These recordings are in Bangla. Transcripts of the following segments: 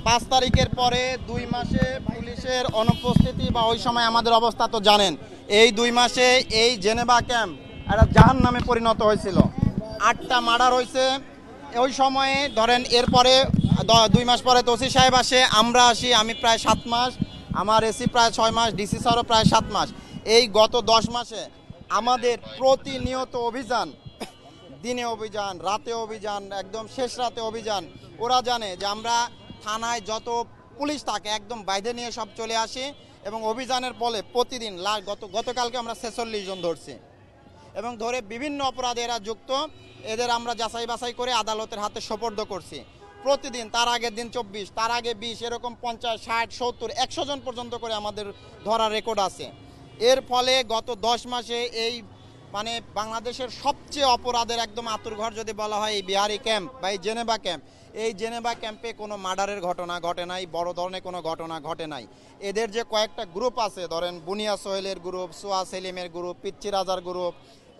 5 তারিখের পরে 2 মাসে পুলিশের অনুপস্থিতি বা ওই সময় আমাদের অবস্থা তো জানেন। এই 2 মাসে এই জেনেভা ক্যাম্প একটা জাহান্নামে পরিণত হয়েছিল। 8টা মার্ডার হয়েছে ওই সময়ে। ধরেন এরপরে 2 মাস পরে তোসি সাহেব আসে, আমরা আসি, আমি প্রায় 7 মাস, আমার এসি প্রায় 6 মাস, ডিসি স্যারও প্রায় 7 মাস। এই গত 10 মাসে আমাদের প্রতিনিয়ত অভিযান, দিনে অভিযান, রাতে অভিযান, একদম শেষ রাতে অভিযান। ওরা জানে যে আমরা থানায় যত পুলিশ থাকে একদম বাইরে নিয়ে সব চলে আসি এবং অভিযানের ফলে প্রতিদিন গতকালকে আমরা 46 জন ধরছি এবং ধরে বিভিন্ন অপরাধে এরা যুক্ত। এদের আমরা যাচাই বাছাই করে আদালতের হাতে সোপর্দ করছি প্রতিদিন। তার আগের দিন 24, তার আগে 20, এরকম 50, 60, 70, 100 জন পর্যন্ত করে আমাদের ধরার রেকর্ড আছে। এর ফলে গত 10 মাসে এই মানে বাংলাদেশের সবচেয়ে অপরাধের একদম আতুরঘর যদি বলা হয় এই বিহারি ক্যাম্প বা এই জেনেভা ক্যাম্প। এই জেনেভা ক্যাম্পে কোনো মার্ডারের ঘটনা ঘটে নাই, বড় ধরনের কোনো ঘটনা ঘটে নাই। এদের যে কয়েকটা গ্রুপ আছে, ধরেন বুনিয়া সোহেলের গ্রুপ, সোয়া সেলিমের গ্রুপ, পিচ্চি রাজার গ্রুপ,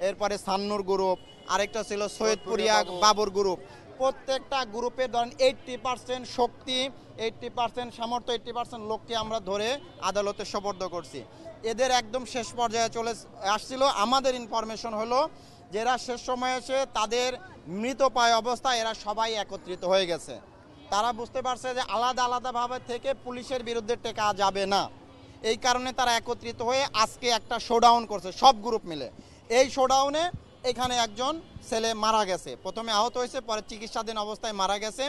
এরপরে সান্নুর গ্রুপ, আরেকটা ছিল সৈয়দপুরিয়া বাবুর গ্রুপ। প্রত্যেকটা গ্রুপে ধরেন 80% শক্তি, 80% সামর্থ্য, 80% লোককে আমরা ধরে আদালতে সোপর্দ করছি। এদের একদম শেষ পর্যায়ে চলে আসছিল। আমাদের ইনফরমেশন হলো যে এরা শেষ সময়ে এসে তাদের মৃতপ্রায় অবস্থায় এরা সবাই একত্রিত হয়ে গেছে। তারা বুঝতে পারছে যে আলাদা আলাদাভাবে থেকে পুলিশের বিরুদ্ধে টেকা যাবে না। এই কারণে তারা একত্রিত হয়ে আজকে একটা শোডাউন করছে সব গ্রুপ মিলে। এই শোডাউনে এখানে একজন ছেলে মারা গেছে, প্রথমে আহত হয়েছে, পরে চিকিৎসাধীন অবস্থায় মারা গেছে।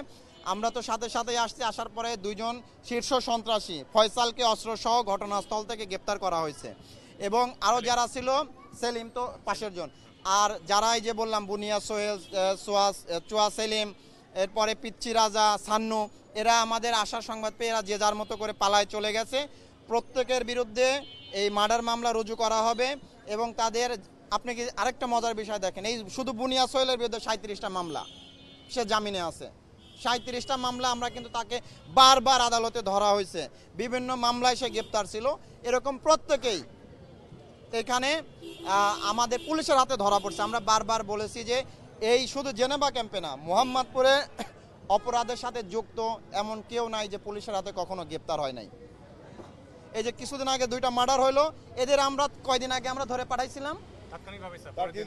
আমরা তো সাথে সাথেই আসছি, আসার পরে 2 জন শীর্ষ সন্ত্রাসী ফয়সালকে অস্ত্রসহ ঘটনাস্থল থেকে গ্রেপ্তার করা হয়েছে এবং আরও যারা ছিল, সেলিম তো পাশের জন, আর যারা এই যে বললাম বুনিয়া সোহেল, চোয়া সেলিম, এরপরে পিচ্চি রাজা, সান্নু, এরা আমাদের আসার সংবাদ পেয়ে এরা যে যার মতো করে পালায় চলে গেছে। প্রত্যেকের বিরুদ্ধে এই মার্ডার মামলা রুজু করা হবে এবং তাদের, আপনি কি আরেকটা মজার বিষয় দেখেন, এই শুধু বুনিয়া সোহেলের বিরুদ্ধে 37টা মামলা, সে জামিনে আছে। 37টা মামলা, আমরা কিন্তু তাকে বারবার আদালতে ধরা হয়েছে, বিভিন্ন মামলায় সে গ্রেপ্তার ছিল। এরকম প্রত্যেকেই এখানে আমাদের পুলিশের হাতে ধরা পড়ছে। আমরা বারবার বলেছি যে এই শুধু জেনেভা ক্যাম্পে না, মোহাম্মদপুরে অপরাধের সাথে যুক্ত এমন কেউ নাই যে পুলিশের হাতে কখনো গ্রেপ্তার হয় নাই। এই যে কিছুদিন আগে 2টা মার্ডার হলো, এদের আমরা কয়দিন আগে আমরা ধরে পাঠাইছিলাম,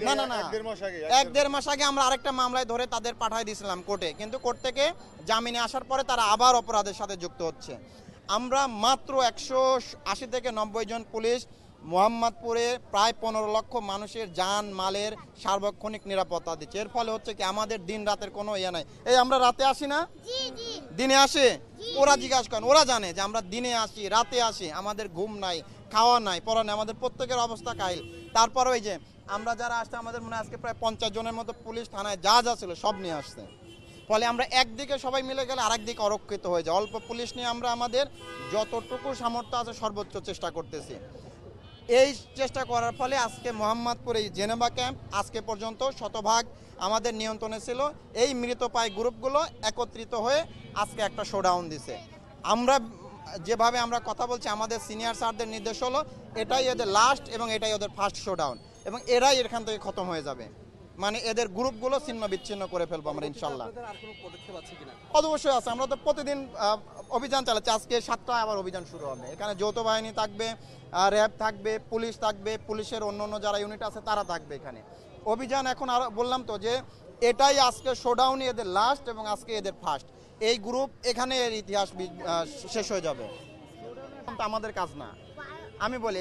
না না না 1-1.5 মাস আগে আমরা আরেকটা মামলায় ধরে তাদের পাঠাই দিয়েছিলাম কোর্টে, কিন্তু কোর্ট থেকে জামিনে আসার পরে তারা আবার অপরাধের সাথে যুক্ত হচ্ছে। আমরা মাত্র 180 থেকে 90 জন পুলিশ মোহাম্মদপুরে প্রায় 15 লক্ষ মানুষের জান মালের সার্বক্ষণিক নিরাপত্তা দিচ্ছে। এর ফলে হচ্ছে কি আমাদের দিন রাতের কোনো ইয়ে নাই। এই আমরা রাতে আসি না, দিনে আসে, ওরা জিজ্ঞাসা করেন, ওরা জানে যে আমরা দিনে আসি, রাতে আসি, আমাদের ঘুম নাই, খাওয়া নাই, পড়া নাই, আমাদের প্রত্যেকের অবস্থা কাহিল। তারপর ওই যে আমরা যারা আসছে, আমাদের মনে হয় আজকে প্রায় 50 জনের মতো পুলিশ থানায় যা যা ছিল সব নিয়ে আসছে। ফলে আমরা একদিকে সবাই মিলে গেলে আরেকদিকে অরক্ষিত হয়ে যায়। অল্প পুলিশ নিয়ে আমরা আমাদের যতটুকু সামর্থ্য আছে সর্বোচ্চ চেষ্টা করতেছি। এই চেষ্টা করার ফলে আজকে মোহাম্মদপুর এই জেনেভা ক্যাম্প আজকে পর্যন্ত শতভাগ আমাদের নিয়ন্ত্রণে ছিল। এই মৃতপ্রায় গ্রুপগুলো একত্রিত হয়ে আজকে একটা শোডাউন দিছে। আমরা যেভাবে আমরা কথা বলছি, আমাদের সিনিয়র স্যারদের নির্দেশ হলো এটাই এদের লাস্ট এবং এটাই ওদের ফার্স্ট শোডাউন এবং এরাই এখান থেকে খতম হয়ে যাবে। মানে এদের গ্রুপগুলো ছিন্ন বিচ্ছিন্ন করে ফেলবো আমরা ইনশাল্লাহ। অবশ্যই আছে, আমরা তো প্রতিদিন অভিযান চালাচ্ছি। আজকে 7টা আবার অভিযান শুরু হবে। এখানে যৌথ বাহিনী থাকবে, র্যাব থাকবে, পুলিশ থাকবে, পুলিশের অন্য যারা ইউনিট আছে তারা থাকবে এখানে। অভিযান এখন আর বললাম তো যে এটাই আজকে শোডাউনই এদের লাস্ট এবং আজকে এদের ফার্স্ট। এই গ্রুপ এখানে এর ইতিহাস শেষ হয়ে যাবে। আমাদের কাজ না, আমি বলি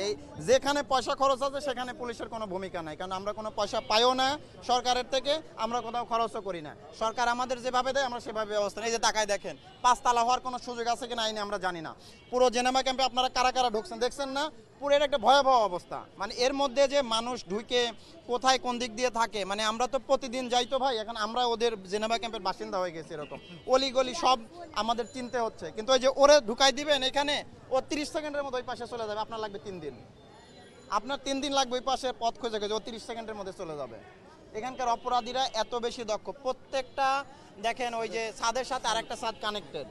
যেখানে পয়সা খরচ আছে সেখানে পুলিশের কোনো ভূমিকা নাই, কারণ আমরা কোনো পয়সা পাইও না সরকারের থেকে, আমরা কোথাও খরচও করি না। সরকার আমাদের যেভাবে দেয় আমরা সেভাবে ব্যবস্থা নেই। এই যে তাকায় দেখেন 5 তালা হওয়ার কোনো সুযোগ আছে কিনা আইনে আমরা জানি না। পুরো জেনেভা ক্যাম্পে আপনারা কারা কারা ঢুকছেন দেখছেন না, পুরো এর একটা ভয়াবহ অবস্থা। মানে এর মধ্যে যে মানুষ ঢুকে কোথায় কোন দিক দিয়ে থাকে, মানে আমরা তো প্রতিদিন যাই তো ভাই, এখন আমরা ওদের জেনেভা ক্যাম্পের বাসিন্দা হয়ে গেছি। এরকম অলিগলি সব আমাদের চিনতে হচ্ছে, কিন্তু ওই যে ওরে ঢুকাই দিবেন এখানে, ও 30 সেকেন্ডের মধ্যে ওই পাশে চলে যাবে। আপনার লাগবে 3 দিন, আপনার 3 দিন লাগবে ওই পাশে পথ খুঁজে খুঁজে, ও 30 সেকেন্ডের মধ্যে চলে যাবে। এখানকার অপরাধীরা এত বেশি দক্ষ, প্রত্যেকটা দেখেন ওই যে ছাদের সাথে আরেকটা ছাদ কানেক্টেড।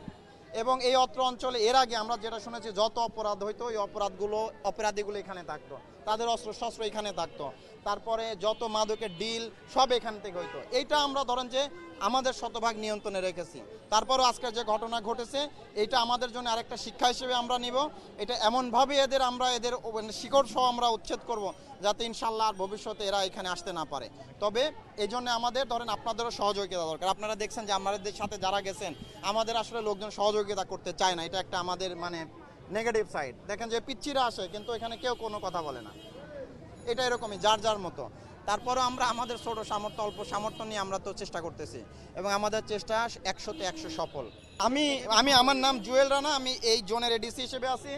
এবং এই অত্র অঞ্চলে এর আগে আমরা যেটা শুনেছি যত অপরাধ হইতো ওই অপরাধীগুলো এখানে থাকতো, তাদের অস্ত্র এখানে থাকতো, তারপরে যত মাদকের ডিল সব এখান থেকে হইতো। এইটা আমরা ধরেন যে আমাদের শতভাগ নিয়ন্ত্রণে রেখেছি। তারপরও আজকের যে ঘটনা ঘটেছে এটা আমাদের জন্য আরেকটা শিক্ষা হিসেবে আমরা নিব। এটা এমনভাবে এদের শিকড় সহ আমরা উচ্ছেদ করব যাতে ইনশাল্লাহ আর ভবিষ্যতে এরা এখানে আসতে না পারে। তবে এই জন্য আমাদের ধরেন আপনাদেরও সহযোগিতা দরকার। আপনারা দেখছেন যে আমাদের সাথে যারা গেছেন আমাদের আসলে লোকজন সহযোগিতা করতে চায় না, এটা একটা আমাদের মানে নেগেটিভ সাইড। দেখেন যে পিচ্ছিরা আসে কিন্তু এখানে কেউ কোনো কথা বলে না, এটা এরকমই যার যার মতো। তারপরও আমরা আমাদের ছোট সামর্থ্য অল্প সামর্থ্য নিয়ে আমরা তো চেষ্টা করতেছি এবং আমাদের চেষ্টা 100তে 100 সফল। আমার নাম জুয়েল রানা, আমি এই জোনের এডিসি হিসেবে আছি।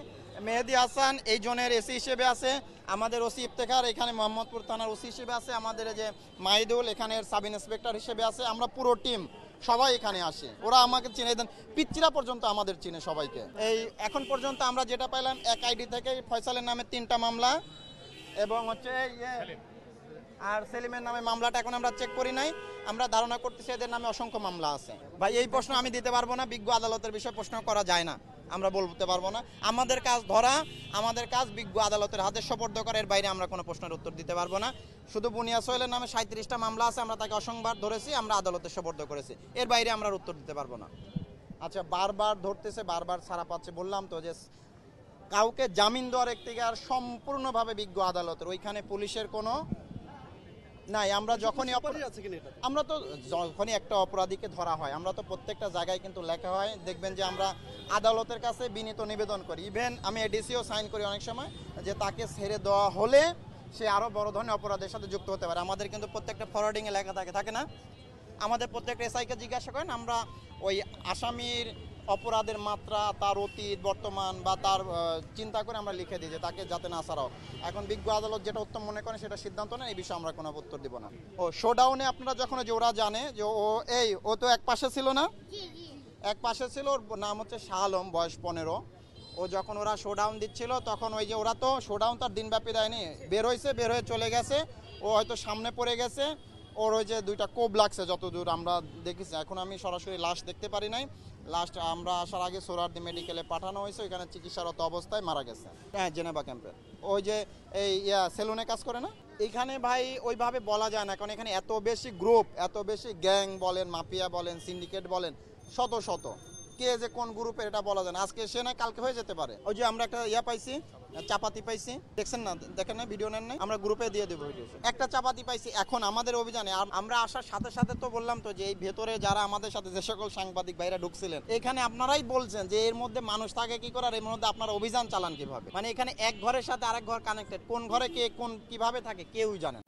মেহেদি হাসান এই জোনের এসি হিসেবে আছে। আমাদের ওসি ইফতেখার এখানে মোহাম্মদপুর থানার ওসি হিসেবে আছে। আমাদের যে মাহিদুল এখানের সাব ইন্সপেক্টর হিসেবে আছে। আমরা পুরো টিম সবাই এখানে আসে, ওরা আমাকে চিনে দেন, পিচ্চিরা পর্যন্ত আমাদের চিনে সবাইকে। এই এখন পর্যন্ত আমরা যেটা পাইলাম এক আইডি থেকে ফয়সালের নামে 3টা মামলা এবং হচ্ছে আর সেলিমের নামে মামলাটা এখন আমরা চেক করি নাই, আমরা ধারণা করতেছি এদের নামে অসংখ্য মামলা আছে। ভাই এই প্রশ্ন আমি দিতে পারবো না, বিজ্ঞ আদালতের বিষয়ে প্রশ্ন করা যায় না, আমরা বলতে পারবো না। আমাদের কাজ ধরা, আমাদের কাজ বিজ্ঞ আদালতের হাতে সোপর্দ করা, এর বাইরে আমরা কোনো প্রশ্নের উত্তর দিতে পারবো না। শুধু বুনিয়া সোহেলের নামে 37টা মামলা আছে, আমরা তাকে অসংবাদ ধরেছি, আমরা আদালতে সোপর্দ করেছি, এর বাইরে আমরা উত্তর দিতে পারবো না। আচ্ছা, বারবার ধরতেছে, বারবার ছাড়া পাচ্ছে, বললাম তো যে কাউকে জামিন দেওয়ার এখতিয়ার সম্পূর্ণভাবে বিজ্ঞ আদালতের, ওইখানে পুলিশের কোনো নাই। আমরা যখনই একটা অপরাধীকে ধরা হয় আমরা তো প্রত্যেকটা জায়গায় কিন্তু লেখা হয়, দেখবেন যে আমরা আদালতের কাছে বিনীত নিবেদন করি, ইভেন আমি এডিসিও সাইন করি অনেক সময়, যে তাকে ছেড়ে দেওয়া হলে সে আরও বড় ধরনের অপরাধের সাথে যুক্ত হতে পারে। আমাদের কিন্তু প্রত্যেকটা ফরওয়ার্ডিংয়ে লেখা থাকে না, আমাদের প্রত্যেকটা এসআইকে জিজ্ঞাসা করেন, আমরা ওই আসামির অপরাধের মাত্রা, তার অতীত, বর্তমান বা তার চিন্তা করে আমরা লিখে দিই যে তাকে যাতে না ছাড়াও। এখন বিজ্ঞ আদালত যেটা উত্তম মনে করেন সেটা সিদ্ধান্ত নেন, এই বিষয়ে আমরা কোনো উত্তর দিব না। ও শোডাউনে আপনারা যখন যে ওরা জানে যে ও তো এক পাশে ছিল না, এক পাশে ছিল, ওর নাম হচ্ছে শাহ আলম, বয়স 15। ও যখন ওরা শোডাউন দিচ্ছিল তখন ওই যে ওরা তো শোডাউন তার দিনব্যাপী দেয়নি, বের হয়ে চলে গেছে, ও হয়তো সামনে পড়ে গেছে, ওর ওই যে 2টা কোপ লাগছে যতদূর আমরা দেখেছি। এখন আমি সরাসরি লাশ দেখতে পারি নাই, লাস্ট আমরা আসার আগে সোহরাওয়ার্দী মেডিকেলে পাঠানো হয়েছে, ওইখানে চিকিৎসারত অবস্থায় মারা গেছে। হ্যাঁ, জেনেভা ক্যাম্পে ওই যে এই সেলুনে কাজ করে না, এইখানে ভাই ওইভাবে বলা যায় না, কারণ এখানে এত বেশি গ্রুপ, এত বেশি গ্যাং বলেন, মাফিয়া বলেন, সিন্ডিকেট বলেন, শত শত, কে যে কোন গ্রুপের এটা বলা যায় না। আজকে সে না কালকে হয়ে যেতে পারে। ওই যে আমরা একটা পাইছি, চাপাতি পাইছি, দেখছেন না, দেখেন না, ভিডিও নেন নাই, আমরা গ্রুপে দিয়ে দেবো ভিডিও, একটা চাপাতি পাইছি। এখন আমাদের অভিযানে আমরা আসার সাথে সাথে তো বললাম তো যে এই ভেতরে যারা আমাদের সাথে যে সকল সাংবাদিক ভাইরা ঢুকছিলেন, এখানে আপনারাই বলছেন যে এর মধ্যে মানুষ থাকে কি করে, আর এর মধ্যে আপনারা অভিযান চালান কিভাবে। মানে এখানে এক ঘরের সাথে আরেক ঘর কানেক্টেড, কোন ঘরে কে কোন কিভাবে থাকে কেউই জানেন।